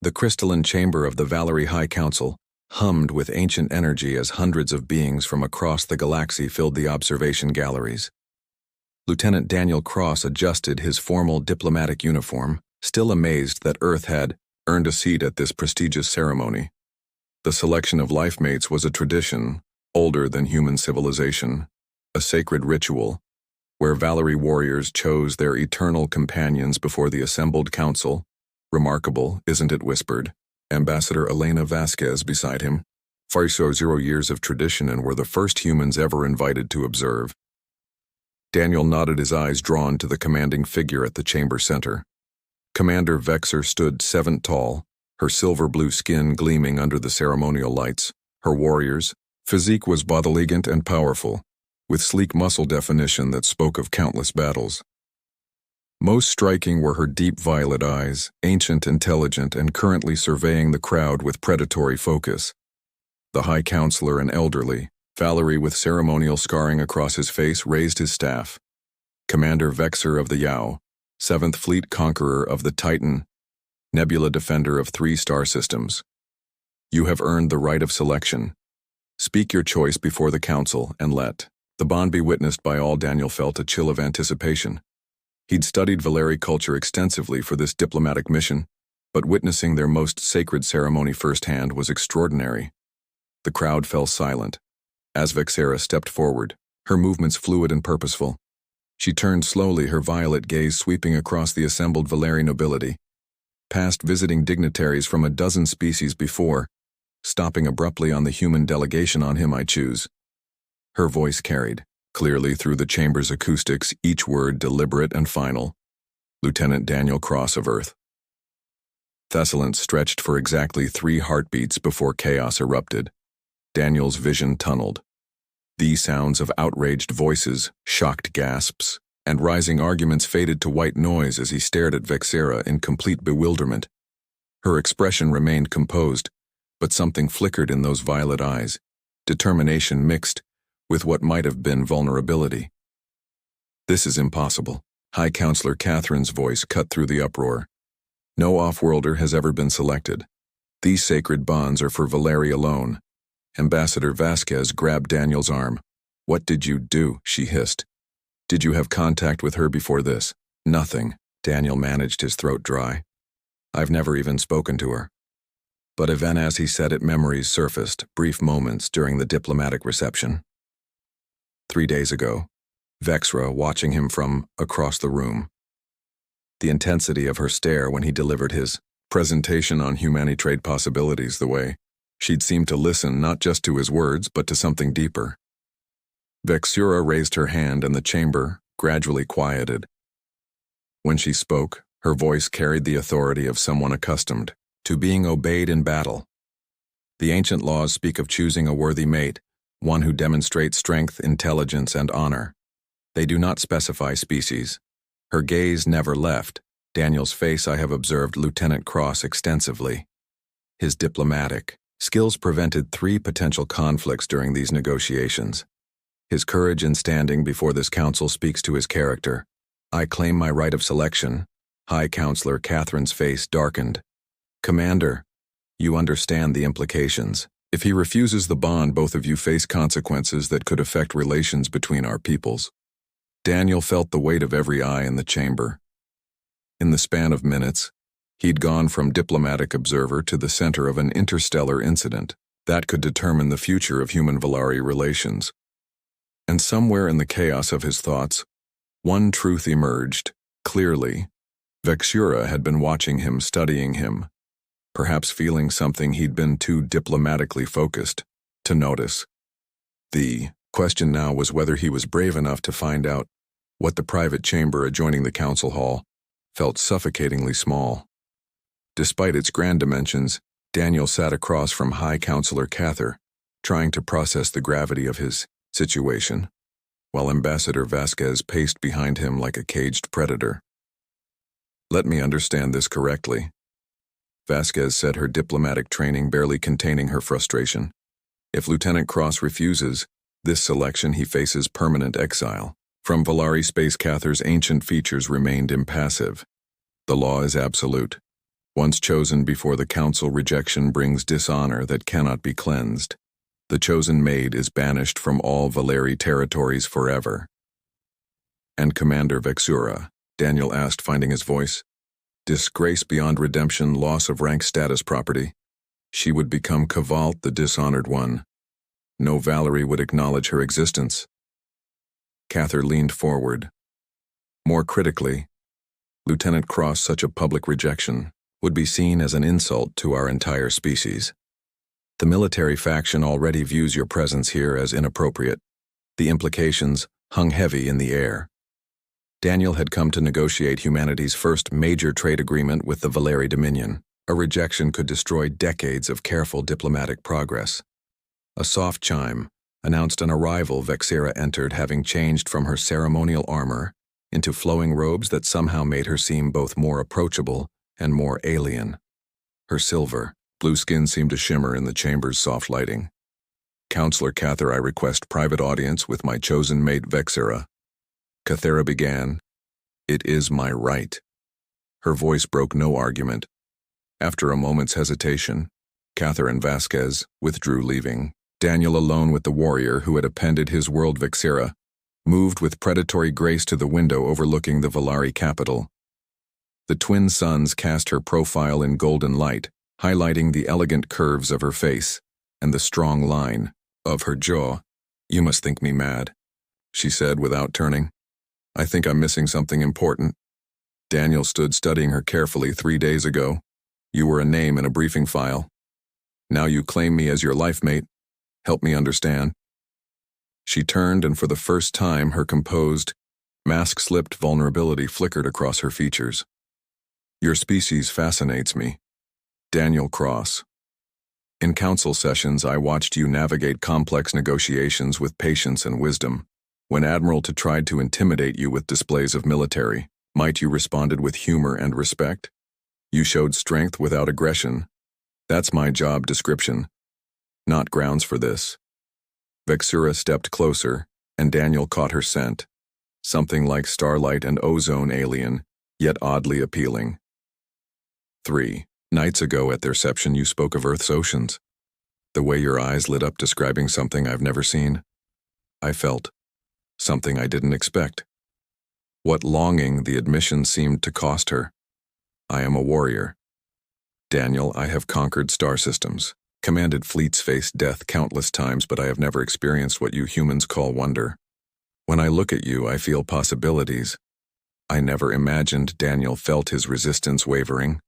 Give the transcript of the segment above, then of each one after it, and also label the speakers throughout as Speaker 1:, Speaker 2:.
Speaker 1: The crystalline chamber of the Valerie High Council hummed with ancient energy as hundreds of beings from across the galaxy filled the observation galleries. Lieutenant Daniel Cross adjusted his formal diplomatic uniform, still amazed that Earth had earned a seat at this prestigious ceremony. The selection of lifemates was a tradition, older than human civilization, a sacred ritual, where Valerie warriors chose their eternal companions before the assembled council. Remarkable, isn't it? Whispered Ambassador Elena Vasquez beside him. FARSO 0 years of tradition and were the first humans ever invited to observe. Daniel nodded, his eyes drawn to the commanding figure at the chamber center. Commander Vexer stood 7 tall, her silver-blue skin gleaming under the ceremonial lights. Her warriors' physique was bodylegant and powerful, with sleek muscle definition that spoke of countless battles. Most striking were her deep violet eyes, ancient, intelligent, and currently surveying the crowd with predatory focus. The High Counselor, an elderly, Valerie with ceremonial scarring across his face, raised his staff. Commander Vexer of the Yao, 7th Fleet Conqueror of the Titan, Nebula Defender of 3 star systems. You have earned the right of selection. Speak your choice before the council and let the bond be witnessed by all. Daniel felt a chill of anticipation. He'd studied Valerie culture extensively for this diplomatic mission, but witnessing their most sacred ceremony firsthand was extraordinary. The crowd fell silent. As Vexera stepped forward, her movements fluid and purposeful. She turned slowly, her violet gaze sweeping across the assembled Valerie nobility, past visiting dignitaries from a dozen species before, stopping abruptly on the human delegation. On him I choose. Her voice carried clearly through the chamber's acoustics, each word deliberate and final. Lieutenant Daniel Cross of Earth. Thessalance stretched for exactly 3 heartbeats before chaos erupted. Daniel's vision tunneled. The sounds of outraged voices, shocked gasps, and rising arguments faded to white noise as he stared at Vexera in complete bewilderment. Her expression remained composed, but something flickered in those violet eyes, determination mixed with what might have been vulnerability. This is impossible. High Counselor Catherine's voice cut through the uproar. No off-worlder has ever been selected. These sacred bonds are for Valerie alone. Ambassador Vasquez grabbed Daniel's arm. What did you do? She hissed. Did you have contact with her before this? Nothing. Daniel managed his throat dry. I've never even spoken to her. But even as he said it, memories surfaced, brief moments during the diplomatic reception. 3 days ago, Vexra watching him from across the room. The intensity of her stare when he delivered his presentation on humanitrade possibilities, the way she'd seemed to listen not just to his words but to something deeper. Vexura raised her hand and the chamber gradually quieted. When she spoke, her voice carried the authority of someone accustomed to being obeyed in battle. The ancient laws speak of choosing a worthy mate, one who demonstrates strength, intelligence, and honor. They do not specify species. Her gaze never left Daniel's face. I have observed Lieutenant Cross extensively. His diplomatic skills prevented 3 potential conflicts during these negotiations. His courage in standing before this council speaks to his character. I claim my right of selection. High Counselor Catherine's face darkened. Commander, you understand the implications. If he refuses the bond, both of you face consequences that could affect relations between our peoples. Daniel felt the weight of every eye in the chamber. In the span of minutes, he'd gone from diplomatic observer to the center of an interstellar incident that could determine the future of human-Valerie relations. And somewhere in the chaos of his thoughts, one truth emerged, clearly. Vexura had been watching him, studying him, perhaps feeling something he'd been too diplomatically focused to notice. The question now was whether he was brave enough to find out. What the private chamber adjoining the council hall felt suffocatingly small. Despite its grand dimensions, Daniel sat across from High Counselor Cather, trying to process the gravity of his situation, while Ambassador Vasquez paced behind him like a caged predator. Let me understand this correctly. Vasquez said, her diplomatic training barely containing her frustration. If Lieutenant Cross refuses this selection, he faces permanent exile. From Valerie space, Cather's ancient features remained impassive. The law is absolute. Once chosen before the council, rejection brings dishonor that cannot be cleansed. The chosen maid is banished from all Valeri territories forever. And Commander Vexura, Daniel asked, finding his voice. Disgrace beyond redemption, loss of rank, status, property. She would become Kavalt, the dishonored one. No Valerie would acknowledge her existence. Cather leaned forward. More critically, Lieutenant Cross, such a public rejection would be seen as an insult to our entire species. The military faction already views your presence here as inappropriate. The implications hung heavy in the air. Daniel had come to negotiate humanity's first major trade agreement with the Valeri Dominion. A rejection could destroy decades of careful diplomatic progress. A soft chime announced an arrival. Vexera entered, having changed from her ceremonial armor into flowing robes that somehow made her seem both more approachable and more alien. Her silver, blue skin seemed to shimmer in the chamber's soft lighting. Counselor Cather, I request private audience with my chosen mate Vexera. Cathera began. It is my right. Her voice broke no argument. After a moment's hesitation, Cather and Vasquez withdrew, leaving Daniel alone with the warrior who had appended his world. Vexera moved with predatory grace to the window overlooking the Valari capital. The twin suns cast her profile in golden light, highlighting the elegant curves of her face and the strong line of her jaw. You must think me mad, she said without turning. I think I'm missing something important. Daniel stood studying her carefully. 3 days ago, you were a name in a briefing file. Now you claim me as your life mate. Help me understand. She turned, and for the first time her composed, mask-slipped vulnerability flickered across her features. Your species fascinates me. Daniel Cross. In council sessions I watched you navigate complex negotiations with patience and wisdom. When Admiral tried to intimidate you with displays of military might, you responded with humor and respect. You showed strength without aggression. That's my job description, not grounds for this. Vexura stepped closer, and Daniel caught her scent. Something like starlight and ozone, alien, yet oddly appealing. 3 nights ago at the reception you spoke of Earth's oceans. The way your eyes lit up describing something I've never seen. I felt something I didn't expect. What longing the admission seemed to cost her. I am a warrior. Daniel, I have conquered star systems, commanded fleets, faced death countless times, but I have never experienced what you humans call wonder. When I look at you, I feel possibilities. I never imagined. Daniel felt his resistance wavering.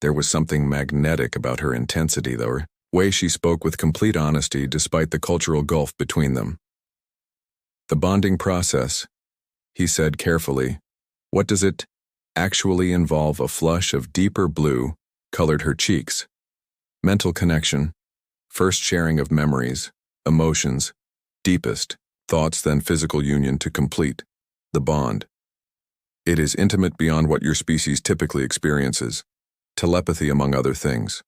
Speaker 1: There was something magnetic about her intensity, though, her way she spoke with complete honesty despite the cultural gulf between them. The bonding process, he said carefully. What does it actually involve? A flush of deeper blue colored her cheeks. Mental connection, first sharing of memories, emotions, deepest thoughts, then physical union to complete the bond. It is intimate beyond what your species typically experiences. Telepathy, among other things.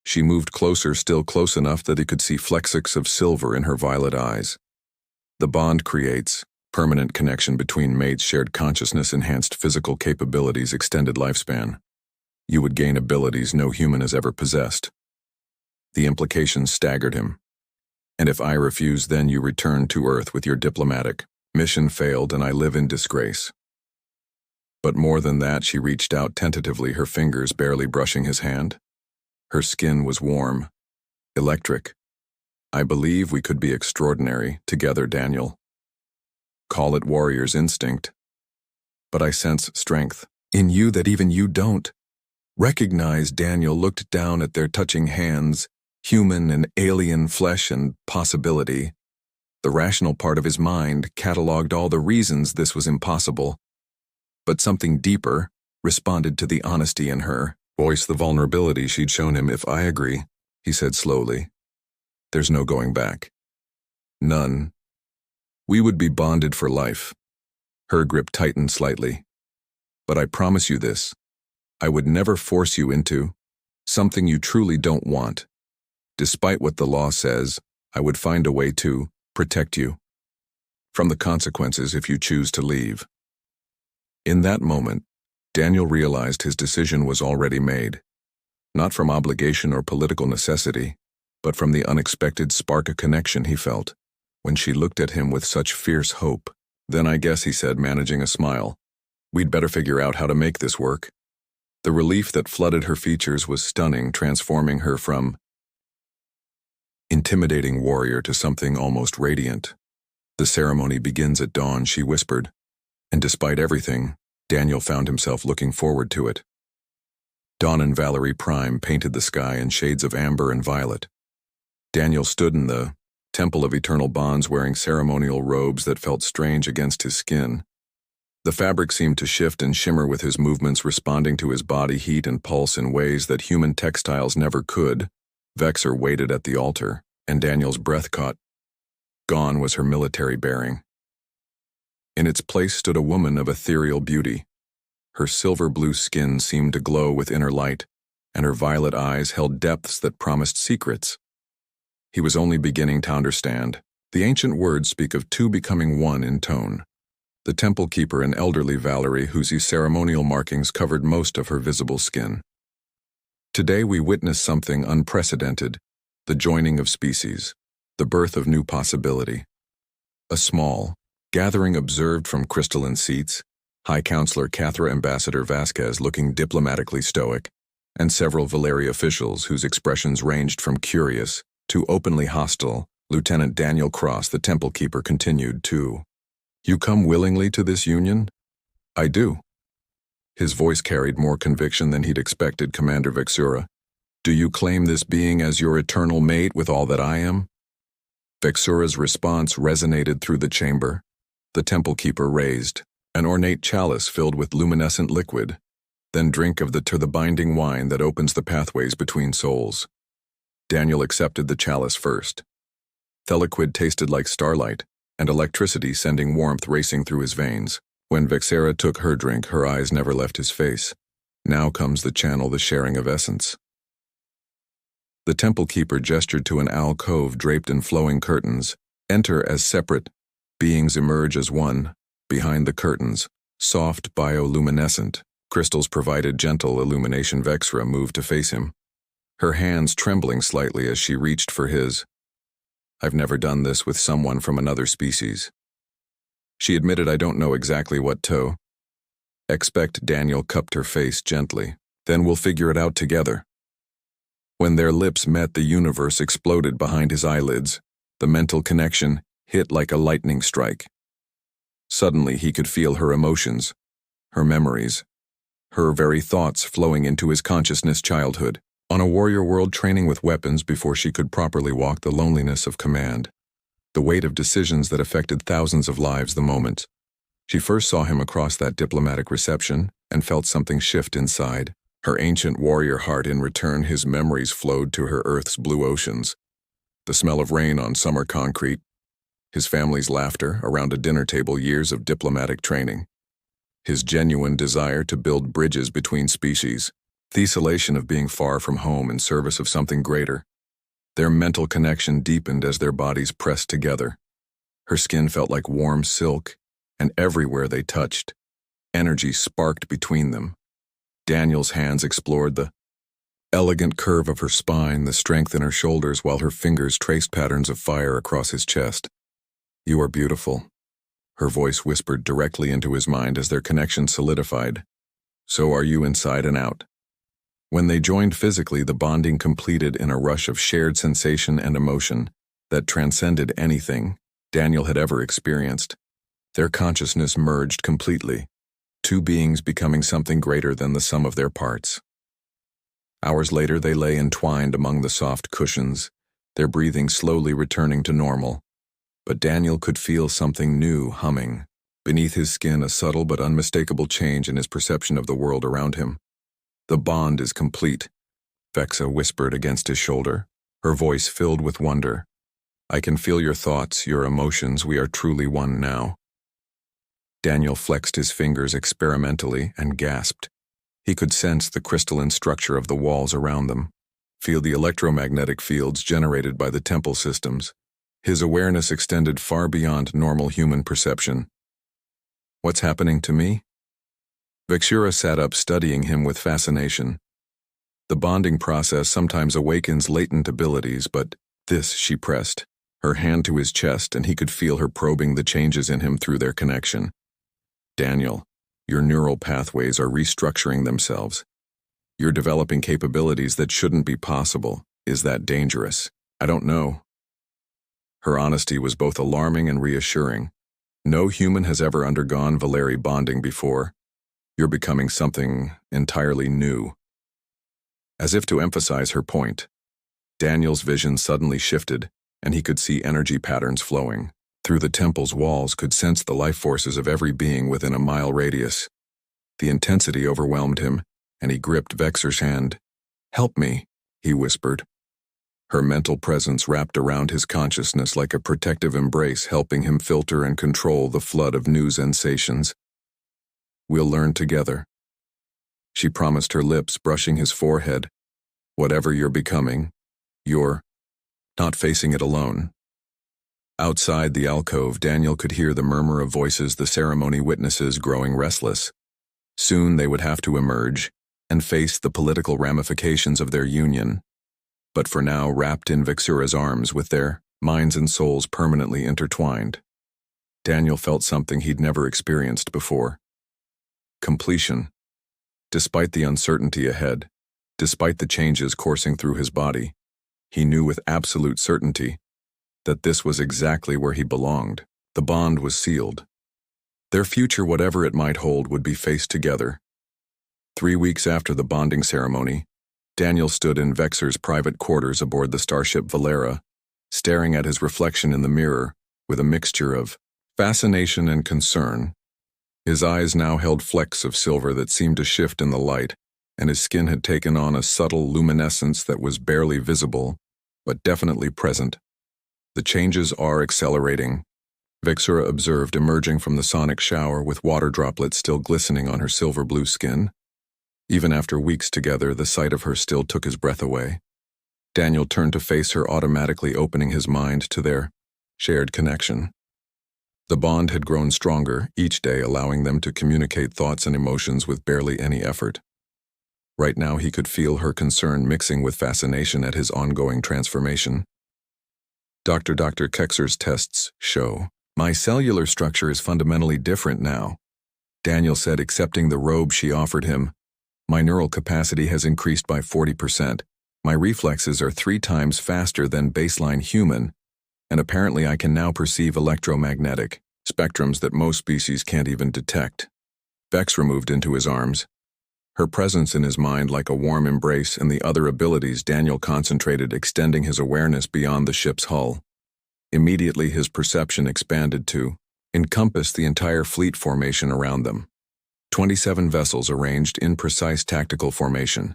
Speaker 1: She moved closer, still close enough that he could see flecks of silver in her violet eyes. The bond creates permanent connection between mates, shared consciousness, enhanced physical capabilities, extended lifespan. You would gain abilities no human has ever possessed. The implications staggered him. And if I refuse, then you return to Earth with your diplomatic mission failed and I live in disgrace. But more than that, she reached out tentatively, her fingers barely brushing his hand. Her skin was warm, electric. I believe we could be extraordinary together, Daniel. Call it warrior's instinct. But I sense strength in you that even you don't recognize. Daniel looked down at their touching hands, human and alien flesh and possibility. The rational part of his mind cataloged all the reasons this was impossible. But something deeper responded to the honesty in her voice, the vulnerability she'd shown him. If I agree, he said slowly, there's no going back. None. We would be bonded for life. Her grip tightened slightly. But I promise you this, I would never force you into something you truly don't want. Despite what the law says, I would find a way to protect you from the consequences if you choose to leave. In that moment, Daniel realized his decision was already made, not from obligation or political necessity, but from the unexpected spark of connection he felt when she looked at him with such fierce hope. "Then I guess," he said, managing a smile, "we'd better figure out how to make this work." The relief that flooded her features was stunning, transforming her from intimidating warrior to something almost radiant. "The ceremony begins at dawn," she whispered, and despite everything, Daniel found himself looking forward to it. Dawn and Valerie Prime painted the sky in shades of amber and violet. Daniel stood in the Temple of Eternal Bonds wearing ceremonial robes that felt strange against his skin. The fabric seemed to shift and shimmer with his movements, responding to his body heat and pulse in ways that human textiles never could. Vexor waited at the altar, and Daniel's breath caught. Gone was her military bearing. In its place stood a woman of ethereal beauty. Her silver-blue skin seemed to glow with inner light, and her violet eyes held depths that promised secrets. He was only beginning to understand. The ancient words speak of two becoming one in tone. The temple keeper, an elderly Valerie whose ceremonial markings covered most of her visible skin. Today we witness something unprecedented, the joining of species, the birth of new possibility. A small gathering observed from crystalline seats, High Counselor Cathra, Ambassador Vasquez looking diplomatically stoic, and several Valeri officials whose expressions ranged from curious to openly hostile. Lieutenant Daniel Cross, the temple keeper, continued to, "You come willingly to this union?" "I do." His voice carried more conviction than he'd expected. "Commander Vexura, do you claim this being as your eternal mate with all that I am?" Vexura's response resonated through the chamber. The temple keeper raised an ornate chalice filled with luminescent liquid. "Then drink of the binding wine that opens the pathways between souls." Daniel accepted the chalice first. The liquid tasted like starlight and electricity, sending warmth racing through his veins. When Vexera took her drink, her eyes never left his face. Now comes the channel, the sharing of essence. The temple keeper gestured to an alcove draped in flowing curtains. "Enter as separate beings, emerge as one." Behind the curtains, soft bioluminescent crystals provided gentle illumination. Vexera moved to face him, her hands trembling slightly as she reached for his. "I've never done this with someone from another species." She admitted, "I don't know exactly what to expect." Daniel cupped her face gently. "Then we'll figure it out together." When their lips met, the universe exploded behind his eyelids. The mental connection hit like a lightning strike. Suddenly he could feel her emotions, her memories, her very thoughts flowing into his consciousness. Childhood, on a warrior world, training with weapons before she could properly walk. The loneliness of command, the weight of decisions that affected thousands of lives. The moment she first saw him across that diplomatic reception and felt something shift inside her ancient warrior heart. In return, his memories flowed to her Earth's blue oceans. The smell of rain on summer concrete, his family's laughter around a dinner table, years of diplomatic training, his genuine desire to build bridges between species, the isolation of being far from home in service of something greater. Their mental connection deepened as their bodies pressed together. Her skin felt like warm silk, and everywhere they touched, energy sparked between them. Daniel's hands explored the elegant curve of her spine, the strength in her shoulders, while her fingers traced patterns of fire across his chest. "You are beautiful," her voice whispered directly into his mind as their connection solidified. "So are you inside and out." When they joined physically, the bonding completed in a rush of shared sensation and emotion that transcended anything Daniel had ever experienced. Their consciousness merged completely, two beings becoming something greater than the sum of their parts. Hours later, they lay entwined among the soft cushions, their breathing slowly returning to normal. But Daniel could feel something new humming beneath his skin, a subtle but unmistakable change in his perception of the world around him. "The bond is complete," Vexa whispered against his shoulder, her voice filled with wonder. "I can feel your thoughts, your emotions. We are truly one now." Daniel flexed his fingers experimentally and gasped. He could sense the crystalline structure of the walls around them, feel the electromagnetic fields generated by the temple systems. His awareness extended far beyond normal human perception. "What's happening to me?" Vexura sat up, studying him with fascination. The bonding process sometimes awakens latent abilities, but this, she pressed, her hand to his chest, and he could feel her probing the changes in him through their connection. Daniel, your neural pathways are restructuring themselves. You're developing capabilities that shouldn't be possible. Is that dangerous? I don't know. Her honesty was both alarming and reassuring. No human has ever undergone Valeri bonding before. You're becoming something entirely new. As if to emphasize her point, Daniel's vision suddenly shifted, and he could see energy patterns flowing. Through the temple's walls could sense the life forces of every being within a mile radius. The intensity overwhelmed him, and he gripped Vexur's hand. "Help me," he whispered. Her mental presence wrapped around his consciousness like a protective embrace, helping him filter and control the flood of new sensations. "We'll learn together," she promised, her lips brushing his forehead. "Whatever you're becoming, you're not facing it alone." Outside the alcove, Daniel could hear the murmur of voices, the ceremony witnesses growing restless. Soon they would have to emerge and face the political ramifications of their union. But for now, wrapped in Vexura's arms with their minds and souls permanently intertwined, Daniel felt something he'd never experienced before. Completion. Despite the uncertainty ahead, despite the changes coursing through his body, he knew with absolute certainty that this was exactly where he belonged. The bond was sealed. Their future, whatever it might hold, would be faced together. 3 weeks after the bonding ceremony, Daniel stood in Vexur's private quarters aboard the starship Valera, staring at his reflection in the mirror with a mixture of fascination and concern. His eyes now held flecks of silver that seemed to shift in the light, and his skin had taken on a subtle luminescence that was barely visible, but definitely present. "The changes are accelerating," Vexura observed, emerging from the sonic shower with water droplets still glistening on her silver-blue skin. Even after weeks together, the sight of her still took his breath away. Daniel turned to face her, automatically opening his mind to their shared connection. The bond had grown stronger, each day allowing them to communicate thoughts and emotions with barely any effort. Right now he could feel her concern mixing with fascination at his ongoing transformation. Dr. Kexer's tests show, "My cellular structure is fundamentally different now," Daniel said, accepting the robe she offered him. "My neural capacity has increased by 40%. My reflexes are 3 times faster than baseline human, and apparently I can now perceive electromagnetic spectrums that most species can't even detect." Vexura moved into his arms, her presence in his mind like a warm embrace, and the other abilities Daniel concentrated, extending his awareness beyond the ship's hull. Immediately his perception expanded to encompass the entire fleet formation around them. 27 vessels arranged in precise tactical formation.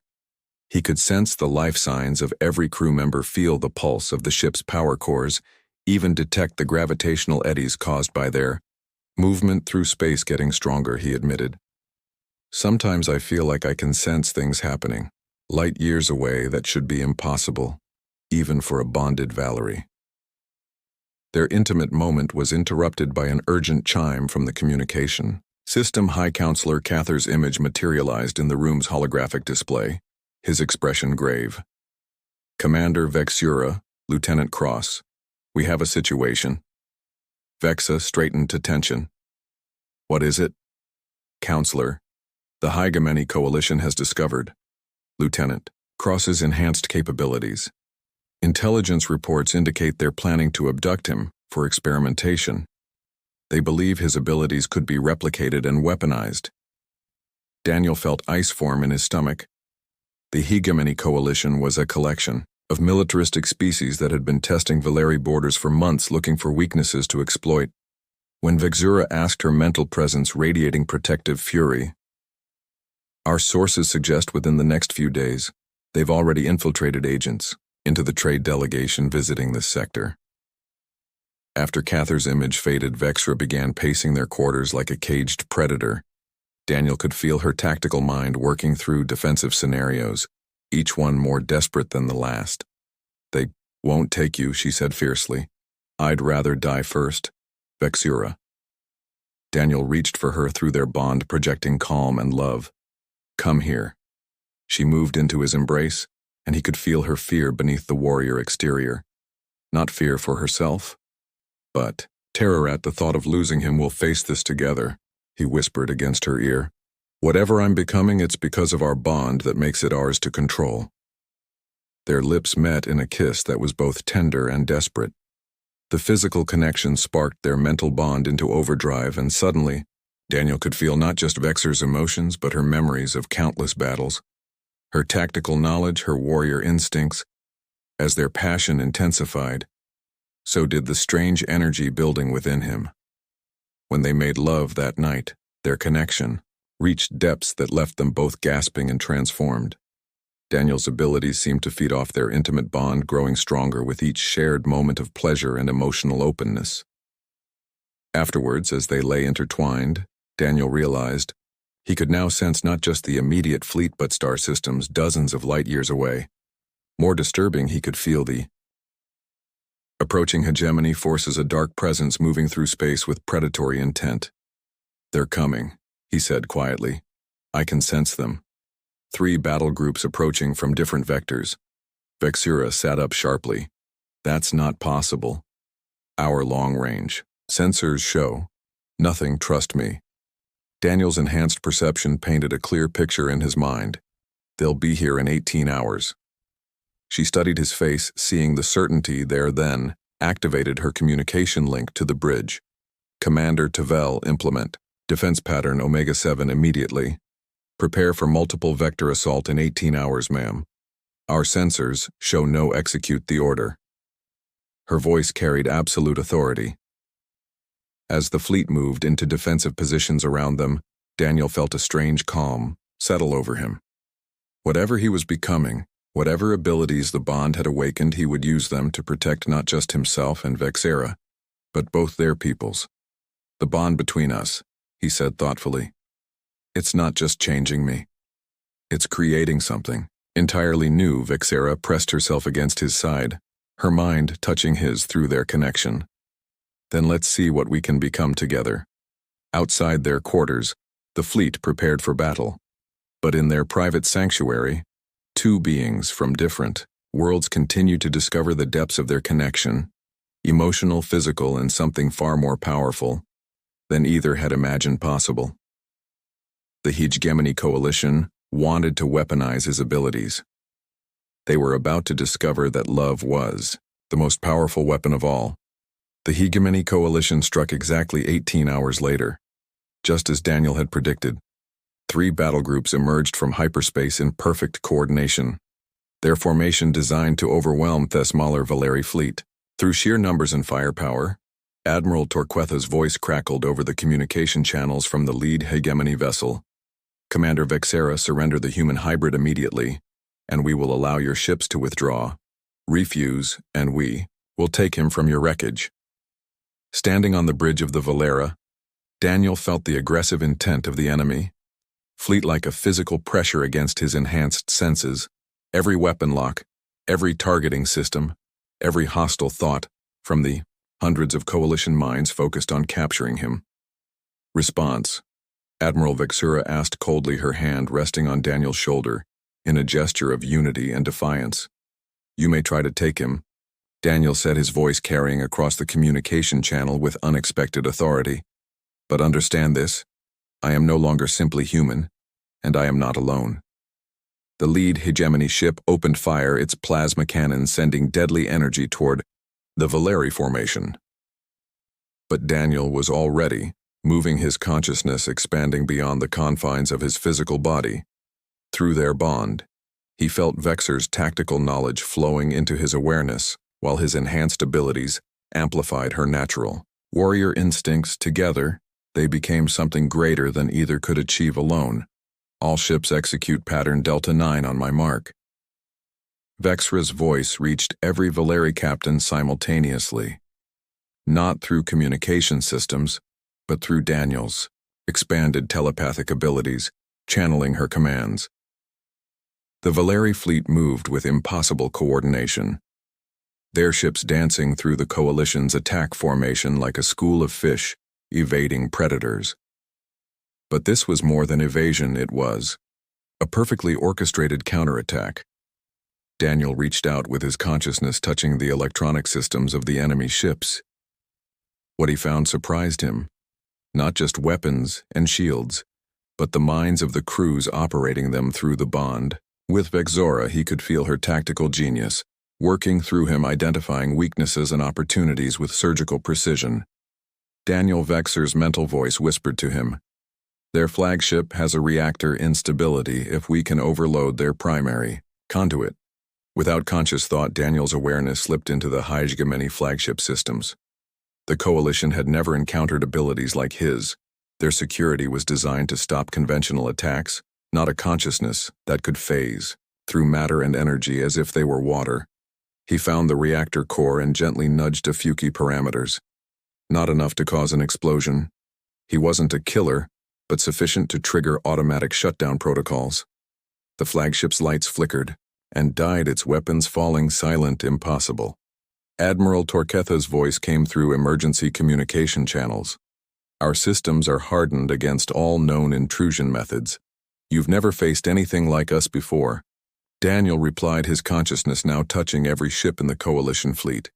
Speaker 1: He could sense the life signs of every crew member, feel the pulse of the ship's power cores, even detect the gravitational eddies caused by their movement through space getting stronger, he admitted. "Sometimes I feel like I can sense things happening, light years away, that should be impossible, even for a bonded Valerie." Their intimate moment was interrupted by an urgent chime from the communication system. High Counselor Cather's image materialized in the room's holographic display, his expression grave. "Commander Vexura, Lieutenant Cross, we have a situation." Vexa straightened to tension. "What is it?" "Counselor, the Hegemony Coalition has discovered Lieutenant Cross's enhanced capabilities. Intelligence reports indicate they're planning to abduct him for experimentation. They believe his abilities could be replicated and weaponized." Daniel felt ice form in his stomach. The Hegemony Coalition was a collection of militaristic species that had been testing Valeri borders for months, looking for weaknesses to exploit. When Vexura asked, her mental presence radiating protective fury, "Our sources suggest within the next few days, they've already infiltrated agents into the trade delegation visiting this sector." After Cather's image faded, Vexura began pacing their quarters like a caged predator. Daniel could feel her tactical mind working through defensive scenarios, each one more desperate than the last. "They won't take you," she said fiercely. "I'd rather die first, Vexura." Daniel reached for her through their bond, projecting calm and love. "Come here." She moved into his embrace, and he could feel her fear beneath the warrior exterior. Not fear for herself, but terror at the thought of losing him. "We'll face this together," he whispered against her ear. "Whatever I'm becoming, it's because of our bond that makes it ours to control." Their lips met in a kiss that was both tender and desperate. The physical connection sparked their mental bond into overdrive, and suddenly, Daniel could feel not just Vexor's emotions but her memories of countless battles, her tactical knowledge, her warrior instincts. As their passion intensified, so did the strange energy building within him. When they made love that night, their connection reached depths that left them both gasping and transformed. Daniel's abilities seemed to feed off their intimate bond, growing stronger with each shared moment of pleasure and emotional openness. Afterwards, as they lay intertwined, Daniel realized he could now sense not just the immediate fleet but star systems dozens of light years away. More disturbing, he could feel the approaching hegemony forces, a dark presence moving through space with predatory intent. "They're coming," he said quietly. "I can sense them." 3 battle groups approaching from different vectors. Vexura sat up sharply. "That's not possible. Our long range sensors show nothing, trust me." Daniel's enhanced perception painted a clear picture in his mind. "They'll be here in 18 hours. She studied his face, seeing the certainty there, then activated her communication link to the bridge. "Commander Tavel, implement defense pattern Omega-7 immediately. Prepare for multiple vector assault in 18 hours, ma'am. Our sensors show no, execute the order." Her voice carried absolute authority. As the fleet moved into defensive positions around them, Daniel felt a strange calm settle over him. Whatever he was becoming, whatever abilities the bond had awakened, he would use them to protect not just himself and Vexera, but both their peoples. "The bond between us," he said thoughtfully. "It's not just changing me. It's creating something entirely new." Vexera pressed herself against his side, her mind touching his through their connection. "Then let's see what we can become together." Outside their quarters, the fleet prepared for battle. But in their private sanctuary, 2 beings from different worlds continued to discover the depths of their connection, emotional, physical, and something far more powerful than either had imagined possible. The Hegemony Coalition wanted to weaponize his abilities. They were about to discover that love was the most powerful weapon of all. The Hegemony Coalition struck exactly 18 hours later. Just as Daniel had predicted, 3 battle groups emerged from hyperspace in perfect coordination, their formation designed to overwhelm Thesmaler Valeri fleet. Through sheer numbers and firepower, Admiral Torquetha's voice crackled over the communication channels from the lead Hegemony vessel. "Commander Vexera, surrender the human hybrid immediately, and we will allow your ships to withdraw. Refuse, and we will take him from your wreckage." Standing on the bridge of the Valera, Daniel felt the aggressive intent of the enemy. Fleet like a physical pressure against his enhanced senses, every weapon lock, every targeting system, every hostile thought from the hundreds of coalition minds focused on capturing him. "Response," Admiral Vexura asked coldly, her hand resting on Daniel's shoulder in a gesture of unity and defiance. "You may try to take him," Daniel said, his voice carrying across the communication channel with unexpected authority. "But understand this, I am no longer simply human, and I am not alone." The lead Hegemony ship opened fire, its plasma cannon sending deadly energy toward the Valeri formation. But Daniel was already moving, his consciousness expanding beyond the confines of his physical body. Through their bond, he felt Vexer's tactical knowledge flowing into his awareness, while his enhanced abilities amplified her natural warrior instincts. Together, they became something greater than either could achieve alone. "All ships execute pattern Delta 9 on my mark." Vexra's voice reached every Valeri captain simultaneously, not through communication systems, but through Daniel's expanded telepathic abilities, channeling her commands. The Valeri fleet moved with impossible coordination, their ships dancing through the coalition's attack formation like a school of fish evading predators. But this was more than evasion, it was a perfectly orchestrated counterattack. Daniel reached out with his consciousness touching the electronic systems of the enemy ships. What he found surprised him. Not just weapons and shields, but the minds of the crews operating them through the bond. With Vexora, he could feel her tactical genius, working through him, identifying weaknesses and opportunities with surgical precision. Daniel Vexor's mental voice whispered to him, "Their flagship has a reactor instability if we can overload their primary conduit." Without conscious thought, Daniel's awareness slipped into the hegemony flagship systems. The Coalition had never encountered abilities like his. Their security was designed to stop conventional attacks, not a consciousness that could phase through matter and energy as if they were water. He found the reactor core and gently nudged a few key parameters. Not enough to cause an explosion. He wasn't a killer, but sufficient to trigger automatic shutdown protocols. The flagship's lights flickered and died, its weapons falling silent, impossible. Admiral Torquetha's voice came through emergency communication channels. "Our systems are hardened against all known intrusion methods. You've never faced anything like us before." Daniel replied, his consciousness now touching every ship in the Coalition fleet.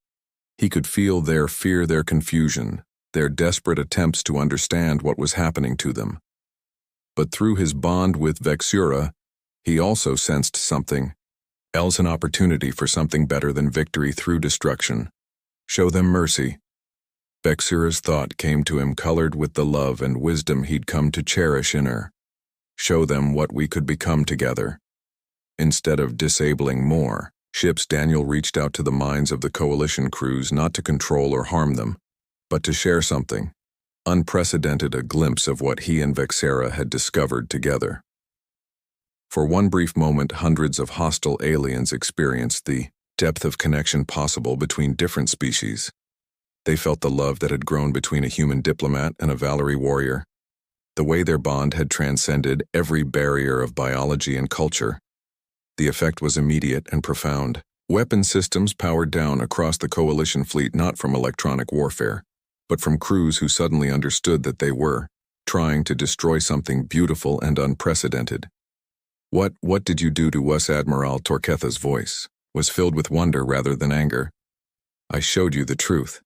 Speaker 1: He could feel their fear, their confusion, their desperate attempts to understand what was happening to them. But through his bond with Vexura, he also sensed something else, an opportunity for something better than victory through destruction. Show them mercy. Vexura's thought came to him, colored with the love and wisdom he'd come to cherish in her. Show them what we could become together. Instead of disabling more ships, Daniel reached out to the minds of the Coalition crews, not to control or harm them, but to share something unprecedented, a glimpse of what he and Vexura had discovered together. For one brief moment, hundreds of hostile aliens experienced the depth of connection possible between different species. They felt the love that had grown between a human diplomat and a Valerie warrior, the way their bond had transcended every barrier of biology and culture. The effect was immediate and profound. Weapon systems powered down across the Coalition fleet, not from electronic warfare, but from crews who suddenly understood that they were trying to destroy something beautiful and unprecedented. What did you do to us?" Admiral Torquetha's voice was filled with wonder rather than anger. "I showed you the truth."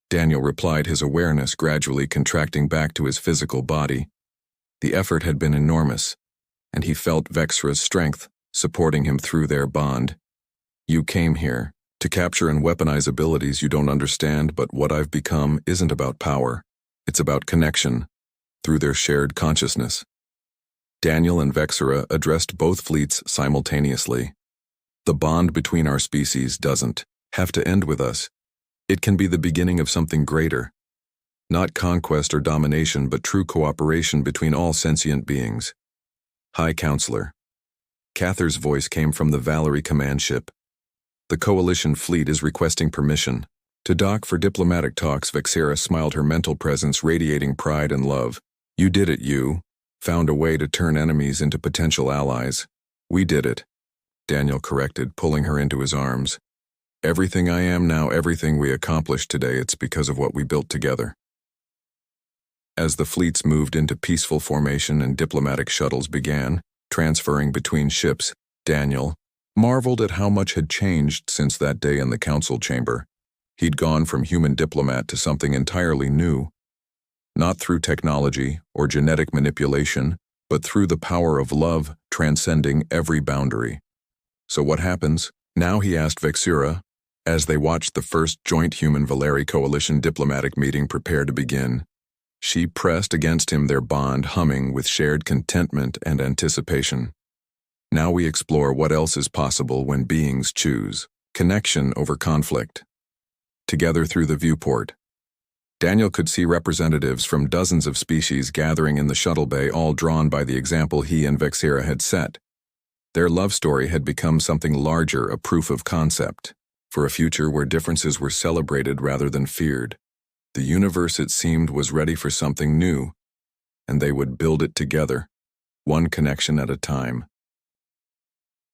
Speaker 1: Daniel replied, his awareness gradually contracting back to his physical body. The effort had been enormous, and he felt Vexura's strength supporting him through their bond. "You came here to capture and weaponize abilities you don't understand, but what I've become isn't about power. It's about connection, through their shared consciousness." Daniel and Vexura addressed both fleets simultaneously. "The bond between our species doesn't have to end with us. It can be the beginning of something greater. Not conquest or domination, but true cooperation between all sentient beings." "High Counselor." Cather's voice came from the Valerie command ship. "The Coalition fleet is requesting permission to dock for diplomatic talks." Vexura smiled, her mental presence radiating pride and love. "You did it, you. Found a way to turn enemies into potential allies." "We did it," Daniel corrected, pulling her into his arms. "Everything I am now, everything we accomplished today, it's because of what we built together." As the fleets moved into peaceful formation and diplomatic shuttles began transferring between ships, Daniel marveled at how much had changed since that day in the council chamber. He'd gone from human diplomat to something entirely new. Not through technology or genetic manipulation, but through the power of love transcending every boundary. "So what happens now?" he asked Vexura, as they watched the first joint human-Valerie Coalition diplomatic meeting prepare to begin. She pressed against him, their bond humming with shared contentment and anticipation. "Now we explore what else is possible when beings choose connection over conflict." Together through the viewport, Daniel could see representatives from dozens of species gathering in the shuttle bay, all drawn by the example he and Vexura had set. Their love story had become something larger, a proof of concept, for a future where differences were celebrated rather than feared. The universe, it seemed, was ready for something new, and they would build it together, one connection at a time.